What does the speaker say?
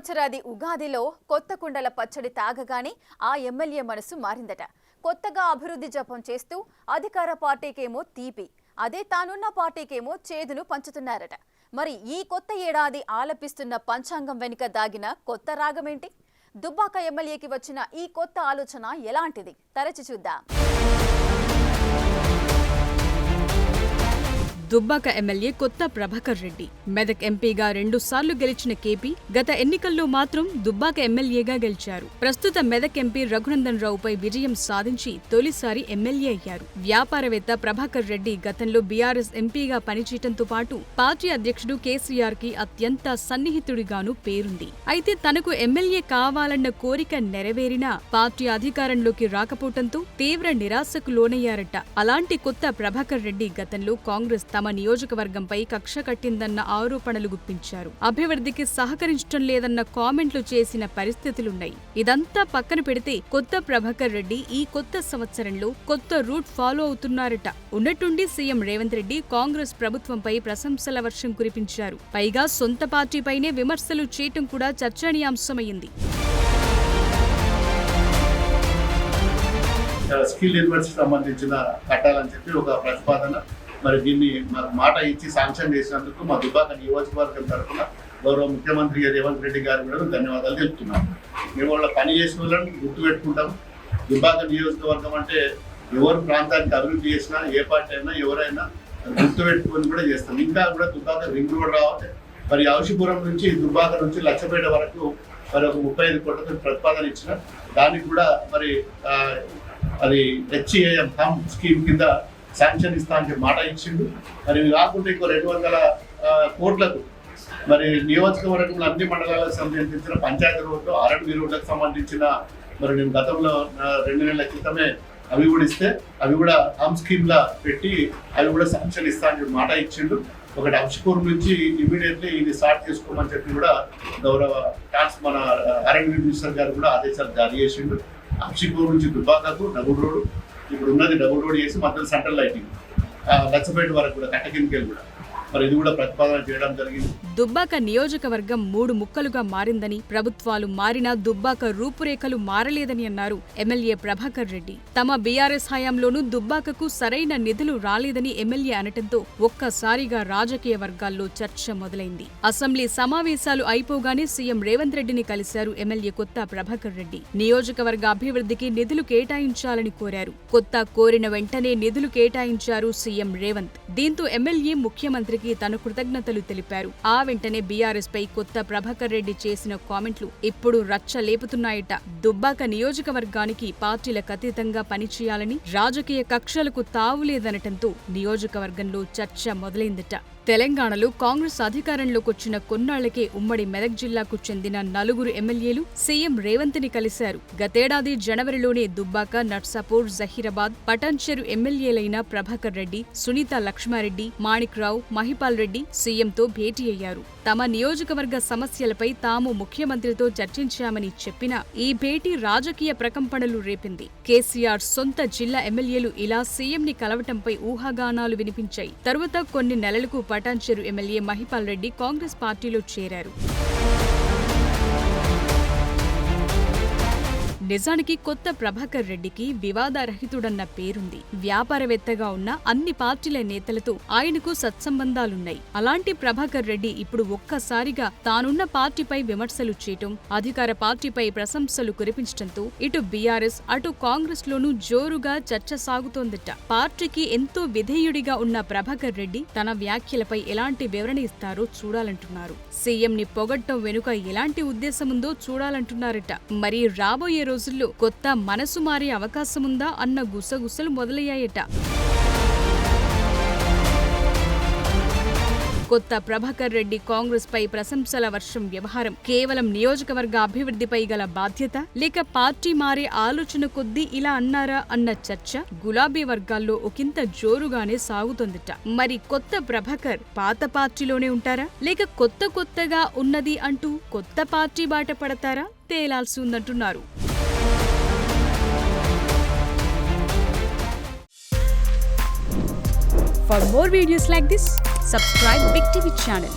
సంవత్సరాది ఉగాదిలో కొత్త కుండల పచ్చడి తాగగానే ఆ ఎమ్మెల్యే మనసు మారిందట. కొత్తగా అభివృద్ధి జపం చేస్తూ అధికార పార్టీకేమో తీపి, అదే తానున్న పార్టీకేమో చేదును పంచుతున్నారట. మరి ఈ కొత్త ఏడాది ఆలపిస్తున్న పంచాంగం వెనుక దాగిన కొత్త రాగమేంటి? దుబ్బాక ఎమ్మెల్యేకి వచ్చిన ఈ కొత్త ఆలోచన ఎలాంటిది? తరచి చూద్దాం. దుబ్బాక ఎమ్మెల్యే కొత్త ప్రభాకర్ రెడ్డి మెదక్ ఎంపీగా 2 సార్లు గెలిచిన కేపీ గత ఎన్నికల్లో మాత్రం దుబ్బాక ఎమ్మెల్యేగా గెలిచారు. ప్రస్తుత మెదక్ ఎంపీ రఘునందన్ రావుపై విజయం సాధించి తొలిసారి ఎమ్మెల్యే అయ్యారు. వ్యాపారవేత్త ప్రభాకర్ రెడ్డి గతంలో బీఆర్ఎస్ ఎంపీగా పనిచేయడంతో పాటు పార్టీ అధ్యక్షుడు కేసీఆర్ కి అత్యంత సన్నిహితుడిగాను పేరుంది. అయితే తనకు ఎమ్మెల్యే కావాలన్న కోరిక నెరవేరినా పార్టీ అధికారంలోకి రాకపోవడంతో తీవ్ర నిరాశకు లోనయ్యారట. అలాంటి కొత్త ప్రభాకర్ రెడ్డి గతంలో కాంగ్రెస్ తమ నియోజకవర్గంపై కక్ష కట్టిందన్న ఆరోపణలు గుప్పించారు. అభివృద్ధికి సహకరించడం లేదన్న కామెంట్లు చేసిన పరిస్థితులున్నాయి. ఇదంతా పక్కన పెడితే కొత్త ప్రభాకర్ రెడ్డి ఈ కొత్త సంవత్సరంలో కొత్త రూట్ ఫాలో అవుతున్నారట. ఉన్నట్టుండి సీఎం రేవంత్ రెడ్డి కాంగ్రెస్ ప్రభుత్వంపై ప్రశంసల వర్షం కురిపించారు. పైగా సొంత పార్టీపైనే విమర్శలు చేయటం కూడా చర్చనీయాంశమైంది. స్కిల్ యూనివర్సిటీ సంబంధించిన కట్టాలని చెప్పి ఒక ప్రతిపాదన, మరి దీన్ని మాకు మాట ఇచ్చి శాంక్షన్ చేసినందుకు మా దుబ్బాక నియోజకవర్గం తరఫున గౌరవ ముఖ్యమంత్రి రేవంత్ రెడ్డి గారు కూడా ధన్యవాదాలు తెలుపుతున్నాం. మేము వాళ్ళ పని చేసిన వాళ్ళని గుర్తుపెట్టుకుంటాం. దుబ్బాక నియోజకవర్గం అంటే ఎవరు ప్రాంతానికి అభివృద్ధి చేసినా, ఏ పార్టీ అయినా ఎవరైనా గుర్తుపెట్టుకొని కూడా చేస్తాం. ఇంకా కూడా దుబ్బాక రింగ్ రోడ్ రావాలి. మరి ఔషిపురం నుంచి దుబ్బాక నుంచి లక్షపేట వరకు మరి ఒక 35 కోట్లతో ప్రతిపాదన ఇచ్చిన దానికి కూడా మరి అది హెచ్ఏఎం హమ్ స్కీమ్ కింద శాంక్షన్ ఇస్తా అని మాట ఇచ్చిండు. మరి ఇవి కాకుండా ఇంకో 200 కోట్లకు మరి నియోజకవర్గంలో అన్ని మండలాలకు సంబంధించిన పంచాయతీ రోడ్లు, ఆర్ఎండ్బి రోడ్లకు సంబంధించిన మరి నేను గతంలో 2 నెలల క్రితమే అవి కూడా ఇస్తే అవి కూడా హమ్ స్కీమ్లా పెట్టి అవి కూడా శాంక్షన్ ఇస్తా అని మాట ఇచ్చిండు. ఒకటి అంశపూర్ నుంచి ఇమీడియట్లీ ఇది స్టార్ట్ చేసుకోమని చెప్పి కూడా గౌరవ ట్యాక్స్ మన ఆర్ఎండ్బి మినిస్టర్ గారు కూడా ఆదేశాలు జారీ చేసిండు. అంశపూర్ నుంచి దుబ్బాకకు డబుల్ రోడ్, ఇప్పుడు ఉన్నది డబుల్ రోడ్ చేసి మధ్యలో సెంట్రల్ లైటింగ్ లచ్చపేట వరకు కూడా కట్టకింకెళ్ళి కూడా మరి ఇది కూడా ప్రతిపాదన చేయడం జరిగింది. దుబ్బాక నియోజకవర్గం 3 ముక్కలుగా మారిందని, ప్రభుత్వాలు మారినా దుబ్బాక రూపురేఖలు మారలేదని అన్నారు ఎమ్మెల్యే ప్రభాకర్ రెడ్డి. తమ బీఆర్ఎస్ హయాంలోనూ దుబ్బాకకు సరైన నిధులు రాలేదని ఎమ్మెల్యే అనటంతో ఒక్కసారిగా రాజకీయ వర్గాల్లో చర్చ మొదలైంది. అసెంబ్లీ సమావేశాలు అయిపోగానే సీఎం రేవంత్ రెడ్డిని కలిశారు ఎమ్మెల్యే కొత్త ప్రభాకర్ రెడ్డి. నియోజకవర్గ అభివృద్ధికి నిధులు కేటాయించాలని కోరారు. కొత్త కోరిన వెంటనే నిధులు కేటాయించారు సీఎం రేవంత్. దీంతో ఎమ్మెల్యే ముఖ్యమంత్రి తన కృతజ్ఞతలు తెలిపారు. ఆ వెంటనే బీఆర్ఎస్ పై కొత్త ప్రభాకర్ రెడ్డి చేసిన కామెంట్లు ఇప్పుడు రచ్చ లేపుతున్నాయట. దుబ్బాక నియోజకవర్గానికి పార్టీలకు అతీతంగా పనిచేయాలని, రాజకీయ కక్షలకు తావులేదనటంతో నియోజకవర్గంలో చర్చ మొదలైందట. తెలంగాణలో కాంగ్రెస్ అధికారంలోకొచ్చిన కొన్నాళ్లకే ఉమ్మడి మెదక్ జిల్లాకు చెందిన 4 ఎమ్మెల్యేలు సీఎం రేవంత్ ని కలిశారు. గతేడాది జనవరిలోనే దుబ్బాక, నర్సాపూర్, జహీరాబాద్, పటాన్చెరు ఎమ్మెల్యేలైన ప్రభాకర్ రెడ్డి, సునీత లక్ష్మారెడ్డి, మాణిక్ రావు, మహిపాల్ రెడ్డి సీఎంతో భేటీ అయ్యారు. తమ నియోజకవర్గ సమస్యలపై తాము ముఖ్యమంత్రితో చర్చించామని చెప్పినా ఈ భేటీ రాజకీయ ప్రకంపనలు రేపింది. కేసీఆర్ సొంత జిల్లా ఎమ్మెల్యేలు ఇలా సీఎంని కలవటంపై ఊహాగానాలు వినిపించాయి. తరువాత కొన్ని నెలలకు పటాన్చెరు ఎమ్మెల్యే మహిపాల్ రెడ్డి కాంగ్రెస్ పార్టీలో చేరారు. నిజానికి కొత్త ప్రభాకర్ రెడ్డికి వివాదరహితుడన్న పేరుంది. వ్యాపారవేత్తగా ఉన్న అన్ని పార్టీల నేతలతో ఆయనకు సత్సంబంధాలున్నాయి. అలాంటి ప్రభాకర్ రెడ్డి ఇప్పుడు ఒక్కసారిగా తానున్న పార్టీపై విమర్శలు చేయటం, అధికార పార్టీపై ప్రశంసలు కురిపించడంతో ఇటు బీఆర్ఎస్ అటు కాంగ్రెస్ లోనూ జోరుగా చర్చ సాగుతోందట. పార్టీకి ఎంతో విధేయుడిగా ఉన్న ప్రభాకర్ రెడ్డి తన వ్యాఖ్యలపై ఎలాంటి వివరణ ఇస్తారో చూడాలంటున్నారు. సీఎంని పొగడ్డం వెనుక ఎలాంటి ఉద్దేశముందో చూడాలంటున్నారట. మరి రాబోయే రోజుల్లో కొత్త మనసు మారే అవకాశముందా అన్న గుసగుసలు మొదలయ్యాయట. కొత్త ప్రభాకర్ రెడ్డి కాంగ్రెస్ పై ప్రశంసల వర్షం వ్యవహారం కేవలం నియోజకవర్గ అభివృద్ధిపై గల బాధ్యత, లేక పార్టీ మారే ఆలోచన కొద్దీ ఇలా అన్నారా అన్న చర్చ గులాబీ వర్గాల్లో ఒకంత జోరుగానే సాగుతోందట. మరి కొత్త ప్రభాకర్ పాత పార్టీలోనే ఉంటారా, లేక కొత్తగా ఉన్నది అంటూ కొత్త పార్టీ బాట పడతారా తేలాల్సి ఉందంటున్నారు. For more videos like this, subscribe Big TV channel.